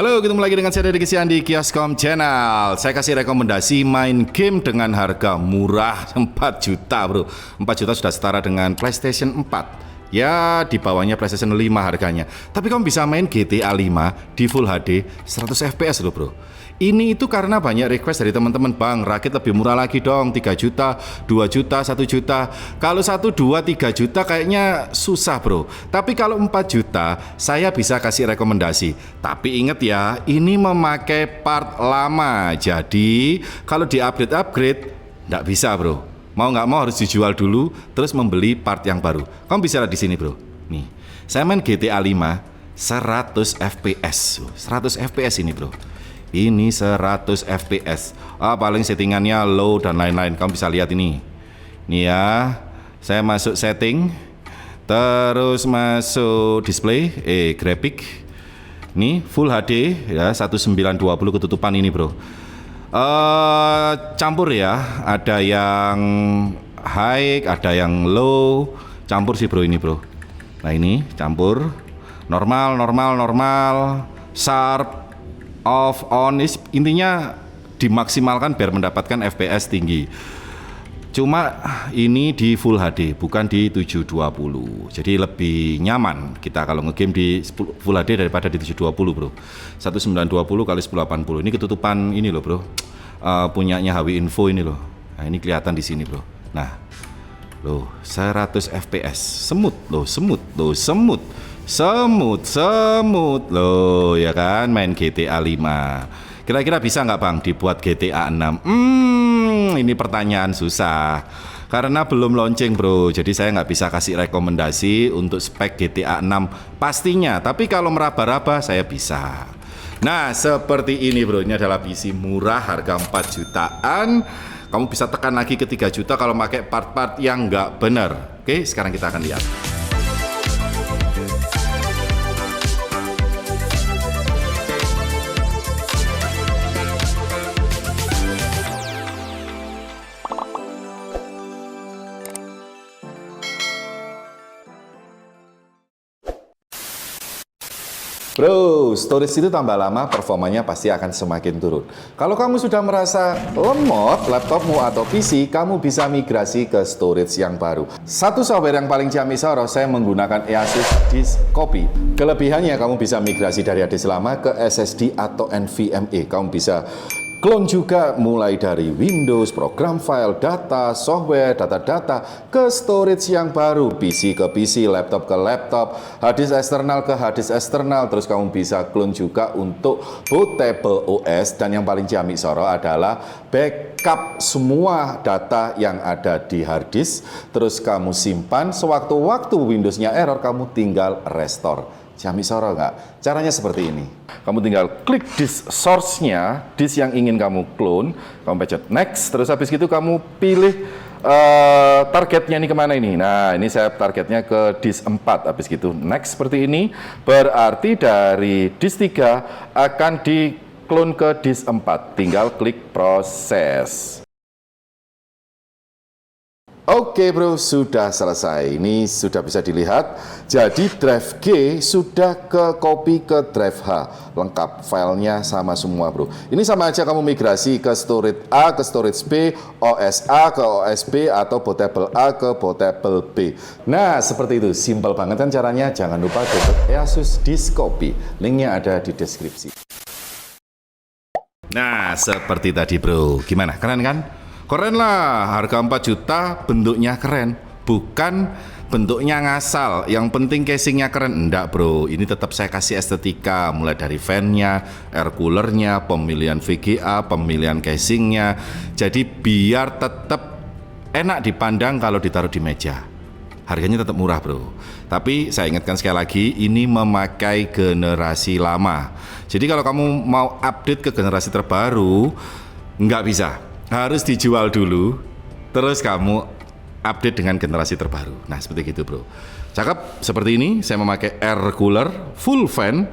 Halo, ketemu lagi dengan saya Deddy Kisian di Kioskom Channel. Saya kasih rekomendasi main game dengan harga murah 4 juta bro. 4 juta sudah setara dengan PlayStation 4. Ya di bawahnya PlayStation 5 harganya. Tapi kamu bisa main GTA 5 di Full HD 100 FPS loh bro. Ini itu karena banyak request dari teman-teman, Bang, rakit lebih murah lagi dong, 3 juta, 2 juta, 1 juta. Kalau 1, 2, 3 juta kayaknya susah bro. Tapi kalau 4 juta saya bisa kasih rekomendasi. Tapi ingat ya, ini memakai part lama. Jadi kalau di-upgrade nggak bisa bro. Mau nggak mau harus dijual dulu, terus membeli part yang baru. Kamu bisa lihat di sini bro. Nih, saya main GTA 5 100 FPS. 100 FPS ini bro. Ini 100 FPS. Paling settingannya low dan lain-lain. Kamu bisa lihat ini. Nih ya, saya masuk setting, terus masuk display, grafik. Nih Full HD ya, 1920 ketutupan ini bro. Campur ya, ada yang high, ada yang low, campur sih bro ini bro. Nah ini campur, normal, sharp, off, on, intinya dimaksimalkan biar mendapatkan FPS tinggi. Cuma ini di Full HD, bukan di 720. Jadi lebih nyaman kita kalau ngegame di Full HD daripada di 720 bro. 1920 kali 1080. Ini ketutupan ini loh bro. Punyanya HW Info ini loh. Nah ini kelihatan di sini bro. Nah, loh 100 FPS, semut loh ya kan, main GTA 5. Kira-kira bisa nggak bang dibuat GTA 6? Ini pertanyaan susah karena belum launching bro, jadi saya nggak bisa kasih rekomendasi untuk spek GTA 6 pastinya, tapi kalau meraba-raba saya bisa. Nah seperti ini bro, ini adalah PC murah harga 4 jutaan. Kamu bisa tekan lagi ke 3 juta kalau pakai part-part yang nggak bener. Oke, sekarang kita akan lihat. Bro, storage itu tambah lama performanya pasti akan semakin turun. Kalau kamu sudah merasa lemot laptopmu atau PC, kamu bisa migrasi ke storage yang baru. Satu software yang paling ciamik Soro, saya menggunakan Asus Disk Copy. Kelebihannya kamu bisa migrasi dari hard disk lama ke SSD atau NVMe. Kamu bisa clone juga mulai dari Windows, program file, data, software, data-data ke storage yang baru, PC ke PC, laptop ke laptop, hard disk eksternal ke hard disk eksternal. Terus kamu bisa clone juga untuk bootable OS, dan yang paling ciamik Soro adalah backup semua data yang ada di hard disk. Terus kamu simpan, sewaktu-waktu Windowsnya error kamu tinggal restore. Ciamik Soro nggak? Caranya seperti ini. Kamu tinggal klik disk source-nya, disk yang ingin kamu clone, kamu pencet next, terus habis itu kamu pilih targetnya ini kemana ini. Nah ini saya targetnya ke disk 4, habis gitu next seperti ini. Berarti dari disk 3 akan di clone ke disk 4, tinggal klik proses. Oke bro, sudah selesai. Ini sudah bisa dilihat. Jadi drive G sudah ke copy ke drive H. Lengkap, filenya sama semua bro. Ini sama aja kamu migrasi ke storage A ke storage B, OS A ke OS B, atau bootable A ke bootable B. Nah seperti itu, simple banget kan caranya. Jangan lupa download Asus Disk Copy. Linknya ada di deskripsi. Nah seperti tadi bro, gimana? Keren kan? Keren lah, harga 4 juta bentuknya keren, bukan bentuknya ngasal. Yang penting casingnya keren. Enggak bro, ini tetap saya kasih estetika, mulai dari fan-nya, air cooler-nya, pemilihan VGA, pemilihan casingnya. Jadi biar tetap enak dipandang kalau ditaruh di meja. Harganya tetap murah bro. Tapi saya ingatkan sekali lagi, ini memakai generasi lama. Jadi kalau kamu mau update ke generasi terbaru, nggak bisa. Harus dijual dulu, terus kamu update dengan generasi terbaru. Nah seperti gitu bro. Cakep seperti ini. Saya memakai air cooler full fan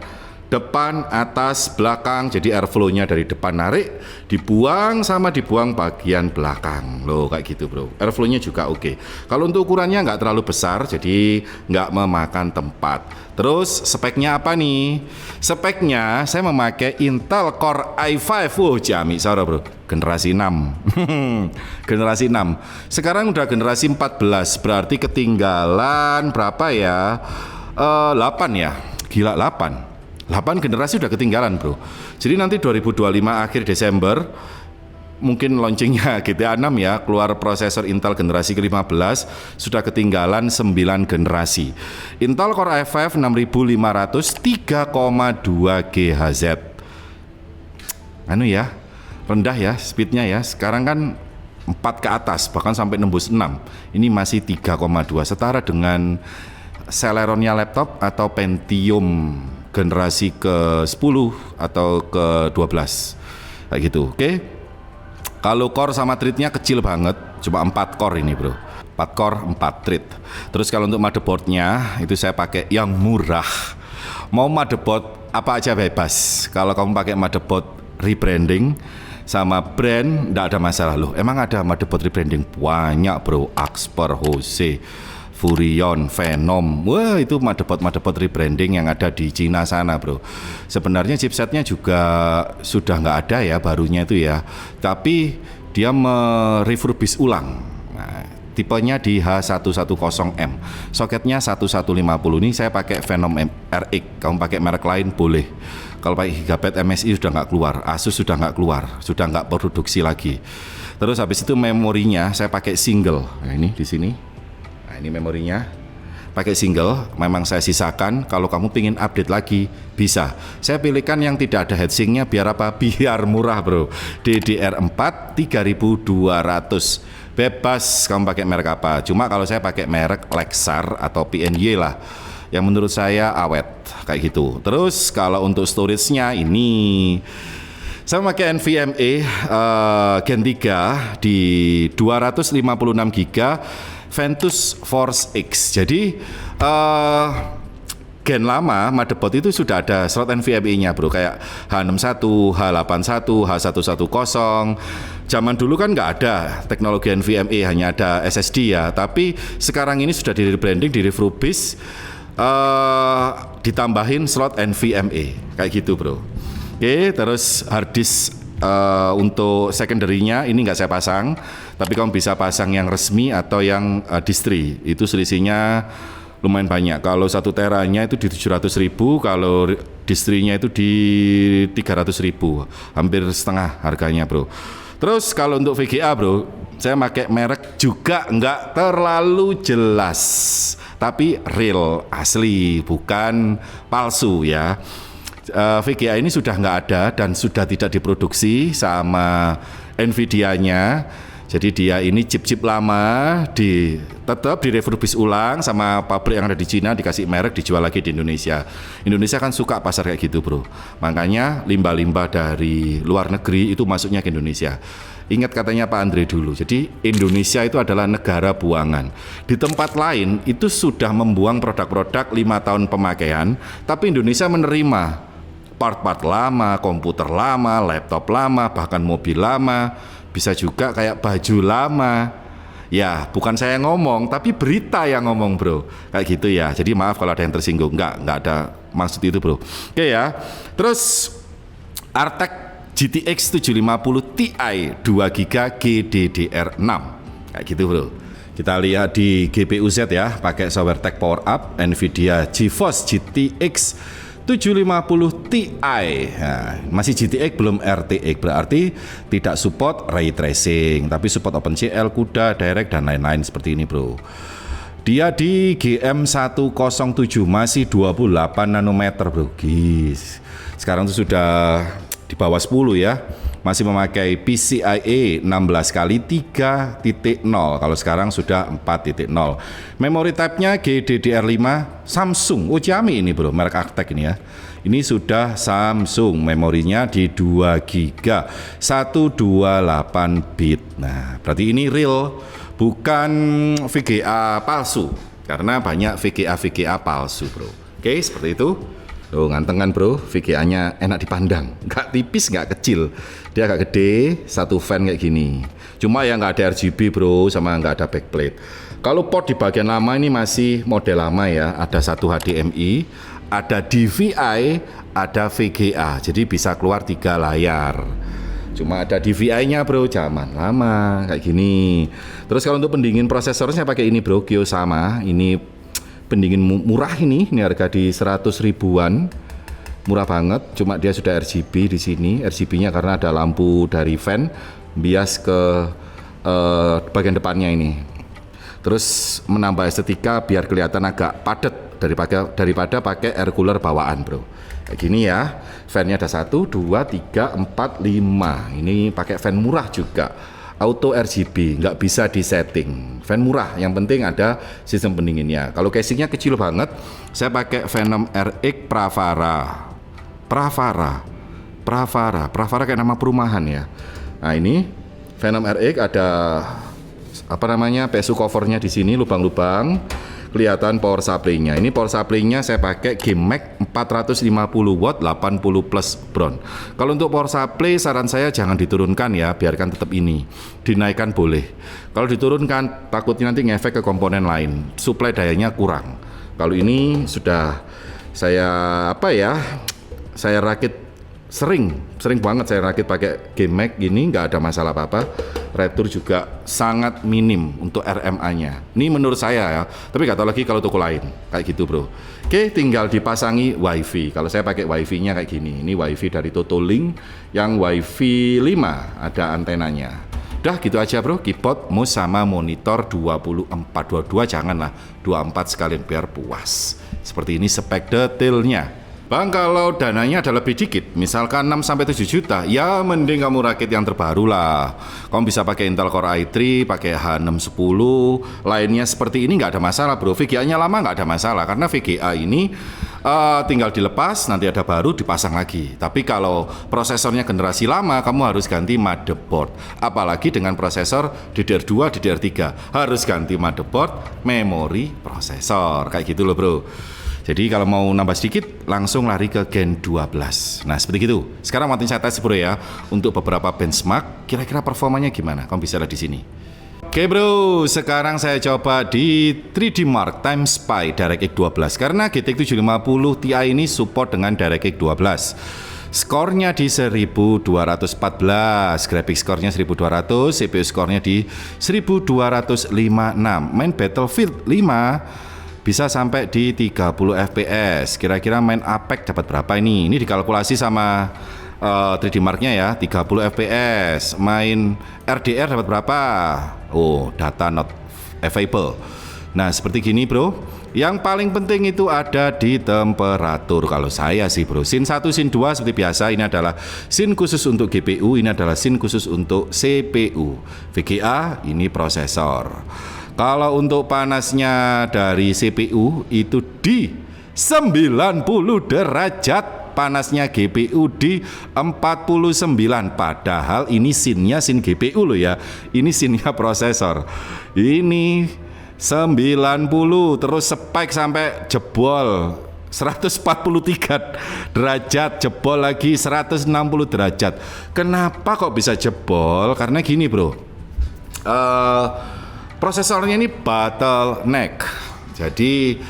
depan, atas, belakang. Jadi airflow-nya dari depan narik, dibuang sama dibuang bagian belakang. Loh, kayak gitu bro. Airflow-nya juga oke. Kalau untuk ukurannya nggak terlalu besar, jadi nggak memakan tempat. Terus speknya apa nih? Speknya saya memakai Intel Core i5. Jami Sara bro. Generasi 6. Generasi 6. Sekarang udah generasi 14. Berarti ketinggalan berapa ya? 8 ya. Gila 8 generasi udah ketinggalan bro. Jadi nanti 2025 akhir Desember mungkin launchingnya GTA 6 ya, keluar prosesor Intel generasi ke-15, sudah ketinggalan 9 generasi. Intel Core i5 6500 3,2 GHz. Anu ya, rendah ya speednya ya. Sekarang kan 4 ke atas, bahkan sampai nembus 6. Ini masih 3,2, setara dengan Celeronnya laptop atau Pentium generasi ke-10 atau ke-12 kayak gitu. Oke. Kalau core sama thread-nya kecil banget, cuma 4 core ini bro, 4 core 4 thread. Terus kalau untuk motherboardnya itu saya pakai yang murah. Mau motherboard apa aja bebas. Kalau kamu pakai motherboard rebranding sama brand nggak ada masalah loh. Emang ada motherboard rebranding banyak bro, Axper, Hose, Furion, Venom. Wah, itu motherboard rebranding yang ada di Cina sana bro. Sebenarnya chipsetnya juga sudah nggak ada ya barunya itu ya, tapi dia merefurbish ulang. Nah, tipenya di H110M, soketnya 1150. Ini saya pakai Venom RX. Kamu pakai merek lain boleh. Kalau pakai Gigabyte MSI sudah nggak keluar, Asus sudah nggak keluar, sudah nggak produksi lagi. Terus habis itu memorinya saya pakai single. Nah, ini di sini. Ini memorinya pakai single, memang saya sisakan. Kalau kamu pingin update lagi bisa. Saya pilihkan yang tidak ada heatsinknya biar apa? Biar murah bro. DDR4 3200. Bebas kamu pakai merek apa. Cuma kalau saya pakai merek Lexar atau PNY lah, yang menurut saya awet kayak gitu. Terus kalau untuk storage-nya ini saya memakai NVMe Gen 3 di 256 GB Ventus Force X. Jadi gen lama motherboard itu sudah ada slot NVMe-nya bro, kayak H61, H81, H110. Zaman dulu kan nggak ada teknologi NVMe, hanya ada SSD ya. Tapi sekarang ini sudah di rebranding, di refurbish, ditambahin slot NVMe kayak gitu bro. Oke, terus hard disk untuk secondary-nya ini nggak saya pasang, tapi kamu bisa pasang yang resmi atau yang distri. Itu selisihnya lumayan banyak. Kalau 1 teranya itu di 700.000, kalau distrinya itu di 300.000, hampir setengah harganya bro. Terus kalau untuk VGA bro, saya pakai merek juga nggak terlalu jelas, tapi real, asli, bukan palsu ya. VGA ini sudah nggak ada dan sudah tidak diproduksi sama Nvidia-nya. Jadi dia ini chip-chip lama tetap direfurbish ulang sama pabrik yang ada di Cina, dikasih merek, dijual lagi di Indonesia. Indonesia kan suka pasar kayak gitu bro. Makanya limbah-limbah dari luar negeri itu masuknya ke Indonesia. Ingat katanya Pak Andre dulu, jadi Indonesia itu adalah negara buangan. Di tempat lain itu sudah membuang produk-produk 5 tahun pemakaian, tapi Indonesia menerima part-part lama, komputer lama, laptop lama, bahkan mobil lama, bisa juga kayak baju lama. Ya, bukan saya ngomong, tapi berita yang ngomong bro, kayak gitu ya. Jadi maaf kalau ada yang tersinggung, nggak ada maksud itu bro. Oke ya. Terus Artek GTX 750 Ti 2 GB GDDR6 kayak gitu bro. Kita lihat di GPU Z ya, pakai SoftwareTech PowerUp Nvidia GeForce GTX 750 Ti. Nah, masih GTX belum RTX, berarti tidak support ray tracing, tapi support OpenCL, CUDA, Direct dan lain-lain seperti ini bro. Dia di GM107 masih 28 nanometer bro. Gis. Sekarang itu sudah di bawah 10 ya. Masih memakai PCIe 16 kali 3.0. Kalau sekarang sudah 4.0. Memory type-nya GDDR5 Samsung. Oh, Xiaomi ini bro, merek Artek ini ya. Ini sudah Samsung, memorinya di 2 GB 128 bit. Nah, berarti ini real, bukan VGA palsu. Karena banyak VGA palsu bro. Oke, seperti itu. Tuh nganteng kan bro, VGA-nya enak dipandang, nggak tipis nggak kecil, dia agak gede, satu fan kayak gini. Cuma ya nggak ada RGB bro, sama nggak ada backplate. Kalau port di bagian lama ini masih model lama ya, ada satu HDMI, ada DVI, ada VGA, jadi bisa keluar 3 layar. Cuma ada DVI-nya bro, zaman lama kayak gini. Terus kalau untuk pendingin prosesornya pakai ini bro, Kyosama. Ini pendingin murah ini harga di 100 ribuan. Murah banget, cuma dia sudah RGB di sini. RGB-nya karena ada lampu dari fan bias ke bagian depannya ini. Terus menambah estetika biar kelihatan agak padat daripada pakai air cooler bawaan bro. Kayak gini ya, fan-nya ada 1, 2, 3, 4, 5. Ini pakai fan murah juga, auto RGB, nggak bisa disetting. Fan murah, yang penting ada sistem pendinginnya. Kalau casingnya kecil banget, saya pakai Venom RX Pravara kayak nama perumahan ya. Nah ini Venom RX ada apa namanya, PSU covernya di sini, lubang-lubang. Kelihatan power supply-nya. Ini power supply-nya saya pakai GameMax 450 watt 80 plus Bron. Kalau untuk power supply saran saya jangan diturunkan ya, biarkan tetap ini. Dinaikkan boleh. Kalau diturunkan takutnya nanti ngefek ke komponen lain. Suplai dayanya kurang. Kalau ini sudah saya saya rakit sering banget saya rakit pakai GameMax gini, nggak ada masalah apa-apa. Retur juga sangat minim untuk RMA-nya. Ini menurut saya ya, tapi nggak tahu lagi kalau toko lain kayak gitu bro. Oke, tinggal dipasangi WiFi. Kalau saya pakai WiFi-nya kayak gini. Ini WiFi dari Totolink yang WiFi 5, ada antenanya. Udah gitu aja bro, keyboard, mouse sama monitor 22 janganlah 24 sekalian biar puas. Seperti ini spek detailnya. Bang, kalau dananya ada lebih dikit, misalkan 6-7 juta, ya mending kamu rakit yang terbaru lah. Kamu bisa pakai Intel Core i3, pakai H610, lainnya seperti ini nggak ada masalah bro. VGA-nya lama nggak ada masalah, karena VGA ini tinggal dilepas, nanti ada baru dipasang lagi. Tapi kalau prosesornya generasi lama, kamu harus ganti motherboard. Apalagi dengan prosesor DDR2, DDR3, harus ganti motherboard, memori, prosesor, kayak gitu loh bro. Jadi kalau mau nambah sedikit, langsung lari ke Gen 12. Nah seperti itu. Sekarang waktunya saya tes bro ya, untuk beberapa benchmark, kira-kira performanya gimana? Kamu bisa lihat di sini. Oke bro, sekarang saya coba di 3D Mark Time Spy DirectX 12. Karena GTX 750 Ti ini support dengan DirectX 12. Skornya di 1214, graphics skornya 1200, CPU skornya di 1256. Main Battlefield 5 bisa sampai di 30 fps. Kira-kira main Apex dapat berapa ini? Ini dikalkulasi sama 3D Mark-nya ya, 30 fps. Main RDR dapat berapa? Oh, data not available. Nah, seperti gini, bro. Yang paling penting itu ada di temperatur. Kalau saya sih, bro, scene 1, scene 2 seperti biasa. Ini adalah scene khusus untuk GPU, ini adalah scene khusus untuk CPU. VGA ini prosesor. Kalau untuk panasnya dari CPU itu di 90 derajat, panasnya GPU di 49. Padahal ini scene-nya scene GPU loh ya. Ini scene-nya prosesor. Ini 90, terus spike sampai jebol 143 derajat, jebol lagi 160 derajat. Kenapa kok bisa jebol? Karena gini bro, prosesornya ini bottleneck. Jadi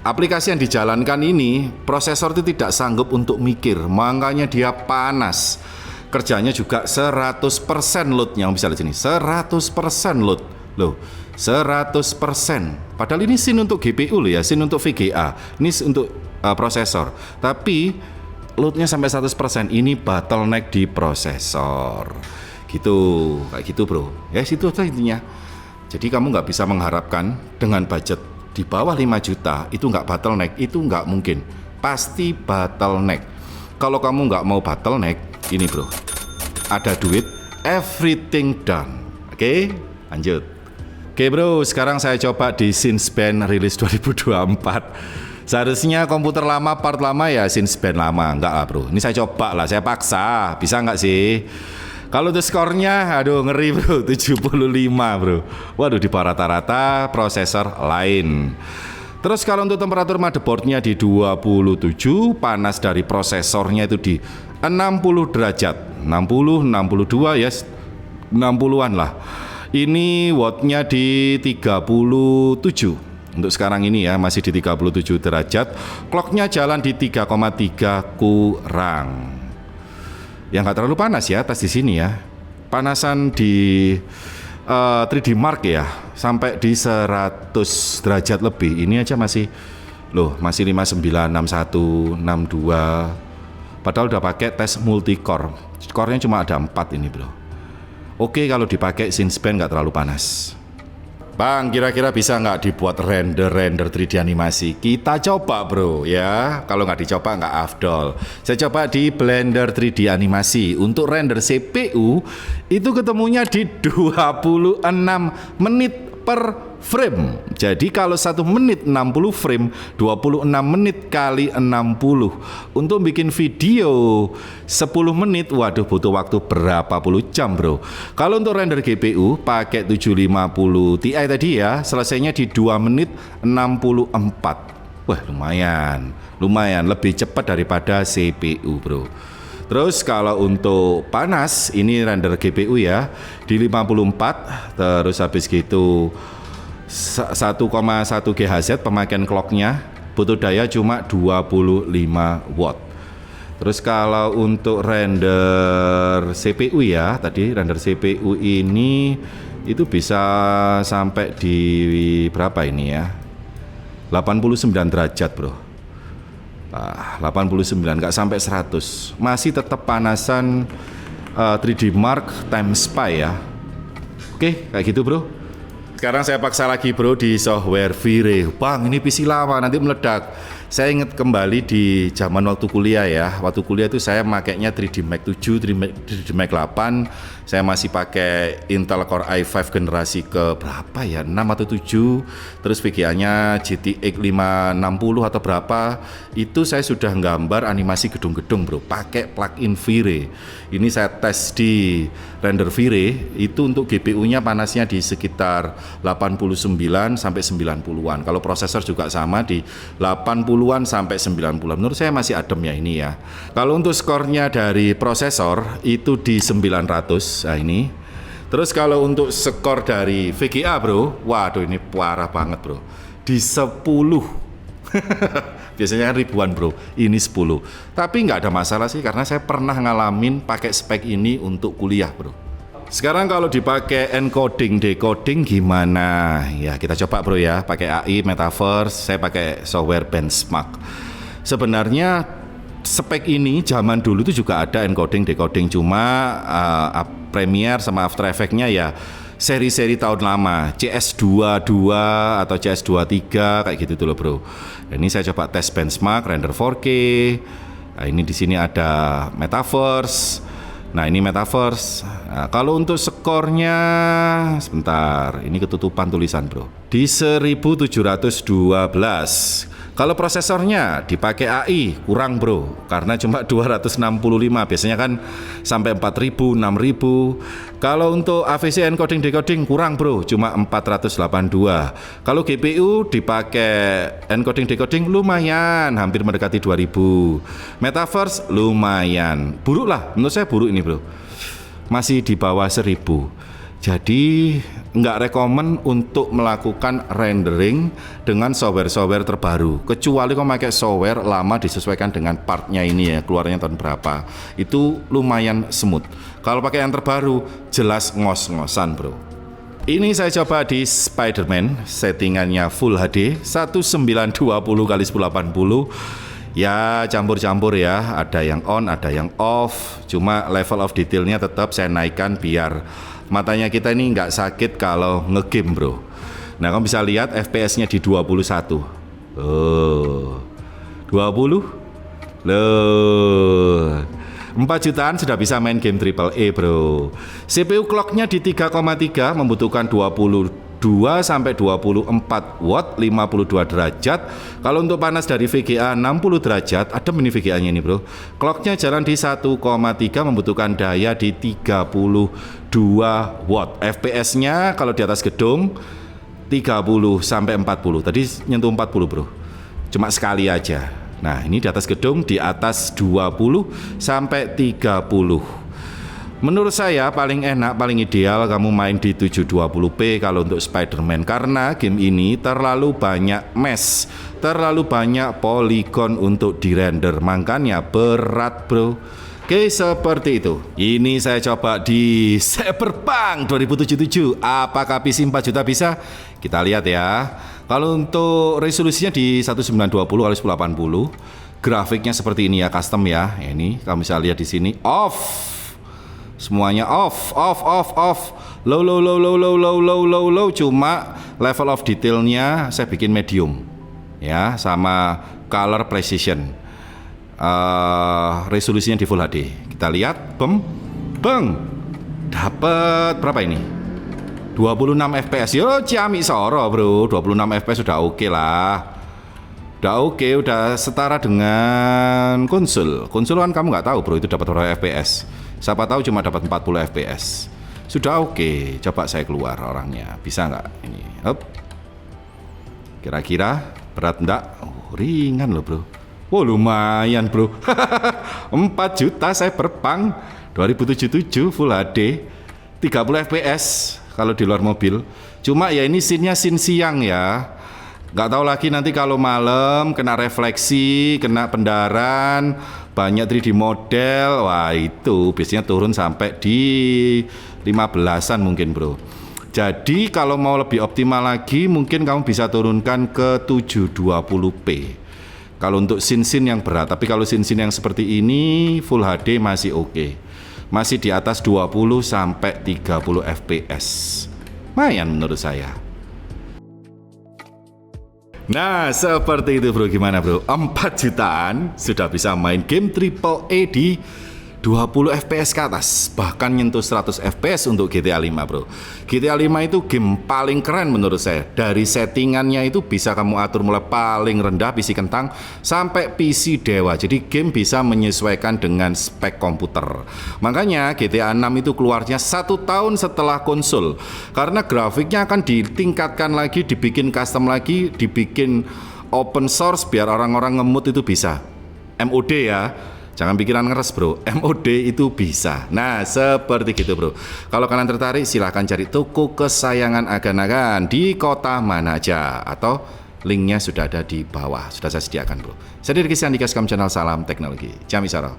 aplikasi yang dijalankan ini, prosesor itu tidak sanggup untuk mikir, makanya dia panas. Kerjanya juga 100% loadnya, bisa lihat sini, 100% load. Loh, 100%. Padahal ini scene untuk GPU loh ya, scene untuk VGA. Ini untuk prosesor. Tapi loadnya sampai 100%. Ini bottleneck di prosesor. Gitu, kayak gitu bro. Ya situ aja intinya. Jadi kamu nggak bisa mengharapkan dengan budget di bawah 5 juta itu nggak bottleneck, itu nggak mungkin. Pasti bottleneck. Kalau kamu nggak mau bottleneck, ini bro, ada duit, everything done. Oke, lanjut. Oke bro, sekarang saya coba di Cinespan rilis 2024. Seharusnya komputer lama, part lama ya Cinespan lama. Enggak lah bro, ini saya coba lah, saya paksa. Bisa nggak sih? Kalau untuk skornya, aduh ngeri bro, 75 bro. Waduh, di bawah rata-rata prosesor lain. Terus kalau untuk temperatur motherboardnya di 27, panas dari prosesornya itu di 60 derajat, 60, 62 ya, 60-an lah. Ini wattnya di 37. Untuk sekarang ini ya masih di 37 derajat. Clocknya jalan di 3,3 kurang. Ya nggak terlalu panas ya tes di sini ya. Panasan di 3D Mark ya sampai di 100 derajat lebih. Ini aja masih masih 59, 61, 62. Padahal udah pakai tes multi core. Core-nya cuma ada 4 ini, bro. Oke, kalau dipakai Cinespan nggak terlalu panas. Bang, kira-kira bisa nggak dibuat render 3D animasi? Kita coba, bro, ya. Kalau nggak dicoba nggak afdol. Saya coba di Blender 3D animasi. Untuk render CPU itu ketemunya di 26 menit per frame. Jadi kalau 1 menit 60 frame, 26 menit kali 60. Untuk bikin video 10 menit, waduh butuh waktu berapa puluh jam, bro. Kalau untuk render GPU pakai 750 Ti tadi ya, selesainya di 2 menit 64. Wah, lumayan lebih cepat daripada CPU, bro. Terus kalau untuk panas, ini render GPU ya, di 54, terus habis gitu 1,1 GHz pemakaian clocknya, butuh daya cuma 25 watt. Terus kalau untuk render CPU ya, tadi render CPU ini itu bisa sampai di berapa ini ya, 89 derajat, bro. 89, nggak sampai 100, masih tetap panasan 3D Mark times Pi ya. Oke, kayak gitu, bro. Sekarang saya paksa lagi, bro, di software Vire. Bang, ini PC lama, nanti meledak. Saya ingat kembali di zaman waktu kuliah ya. Waktu kuliah itu saya makainya 3D Mark 7, 3D Mark 8. Saya masih pakai Intel Core i5 generasi ke berapa ya? 6 atau 7. Terus VGA-nya GTX 560 atau berapa. Itu saya sudah gambar animasi gedung-gedung, bro, pakai plugin Vire. Ini saya tes di render Vire, itu untuk GPU-nya panasnya di sekitar 89 sampai 90-an. Kalau prosesor juga sama di 80-an sampai 90-an. Menurut saya masih adem ya ini ya. Kalau untuk skornya dari prosesor itu di 900. Nah ini. Terus kalau untuk skor dari VGA, bro, waduh ini parah banget, bro. Di 10. Biasanya kan ribuan, bro, ini 10. Tapi nggak ada masalah sih, karena saya pernah ngalamin pakai spek ini untuk kuliah, bro. Sekarang kalau dipakai encoding decoding gimana? Ya kita coba, bro ya, pakai AI Metaverse. Saya pakai software Benchmark. Sebenarnya spek ini zaman dulu itu juga ada encoding decoding, cuma Premiere sama After Effects-nya ya seri-seri tahun lama, CS22 atau CS23 kayak gitu tuh loh, bro. Ini saya coba tes benchmark render 4K. Nah, ini di sini ada Metaverse. Nah, ini Metaverse. Nah, kalau untuk skornya sebentar, ini ketutupan tulisan, bro. Di 1712. Kalau prosesornya dipakai AI kurang, bro, karena cuma 265. Biasanya kan sampai 4000, 6000. Kalau untuk AVC encoding decoding kurang, bro, cuma 482. Kalau GPU dipakai encoding decoding lumayan, hampir mendekati 2000. Metaverse lumayan. Buruk lah, menurut saya buruk ini, bro. Masih di bawah 1000. Jadi nggak rekomen untuk melakukan rendering dengan software-software terbaru, kecuali kalau pakai software lama disesuaikan dengan partnya ini ya, keluarnya tahun berapa. Itu lumayan smooth. Kalau pakai yang terbaru jelas ngos-ngosan, bro. Ini saya coba di Spider-Man, settingannya Full HD 1920x1080. Ya campur-campur ya, ada yang on, ada yang off. Cuma level of detailnya tetap saya naikkan biar matanya kita ini nggak sakit kalau ngegame, bro. Nah, kamu bisa lihat FPS-nya di 21. 20? Loh. 4 jutaan sudah bisa main game AAA, bro. CPU clock-nya di 3,3 membutuhkan 22 sampai 24 watt, 52 derajat. Kalau untuk panas dari VGA 60 derajat, adem ini VGA-nya ini, bro. Clock-nya jalan di 1,3 membutuhkan daya di 32 watt. FPS-nya kalau di atas gedung 30 sampai 40. Tadi nyentuh 40 bro, cuma sekali aja. Nah ini di atas gedung di atas 20 sampai 30. Menurut saya paling enak, paling ideal kamu main di 720p kalau untuk Spider-Man, karena game ini terlalu banyak mesh, terlalu banyak poligon untuk dirender, makanya berat bro. Oke, seperti itu. Ini saya coba di Cyberpunk 2077. Apakah PC 4 juta bisa? Kita lihat ya. Kalau untuk resolusinya di 1920x1080, grafiknya seperti ini ya, custom ya. Ini kamu bisa lihat di sini off. Semuanya off. Low. Cuma level of detailnya saya bikin medium ya, sama color precision. Resolusinya di Full HD. Kita lihat, dapat berapa ini? 26 fps. Yo ciami soro bro, 26 fps sudah oke lah. Udah oke, udah setara dengan konsol. Konsol kan kamu nggak tahu bro itu dapat berapa fps. Siapa tahu cuma dapat 40 fps. Sudah oke. Coba saya keluar orangnya. Bisa nggak ini? Up. Kira-kira berat enggak? Oh, ringan loh bro. Oh lumayan bro. 4 juta Cyberpunk 2077 Full HD 30 fps kalau di luar mobil. Cuma ya ini scene-nya scene siang ya. Nggak tahu lagi nanti kalau malam kena refleksi, kena pendaran, banyak 3D model, wah itu biasanya turun sampai di 15-an mungkin bro. Jadi kalau mau lebih optimal lagi mungkin kamu bisa turunkan ke 720p kalau untuk scene-scene yang berat. Tapi kalau scene-scene yang seperti ini Full HD masih oke. Masih di atas 20 sampai 30 fps. Lumayan menurut saya. Nah seperti itu bro, gimana bro? 4 jutaan sudah bisa main game AAA di 20 fps ke atas, bahkan nyentuh 100 fps untuk GTA 5 bro. GTA 5 itu game paling keren menurut saya. Dari settingannya itu bisa kamu atur mulai paling rendah PC kentang sampai PC dewa. Jadi game bisa menyesuaikan dengan spek komputer. Makanya GTA 6 itu keluarnya 1 tahun setelah konsol, karena grafiknya akan ditingkatkan lagi, dibikin custom lagi, dibikin open source biar orang-orang ngemut itu bisa. MOD ya. Jangan pikiran ngeres bro, MOD itu bisa. Nah seperti gitu bro. Kalau kalian tertarik silahkan cari toko kesayangan agan-agan di kota mana aja, atau linknya sudah ada di bawah, sudah saya sediakan bro. Saya dari Rizky Andika, Skam Channel, salam teknologi. Jami Saro.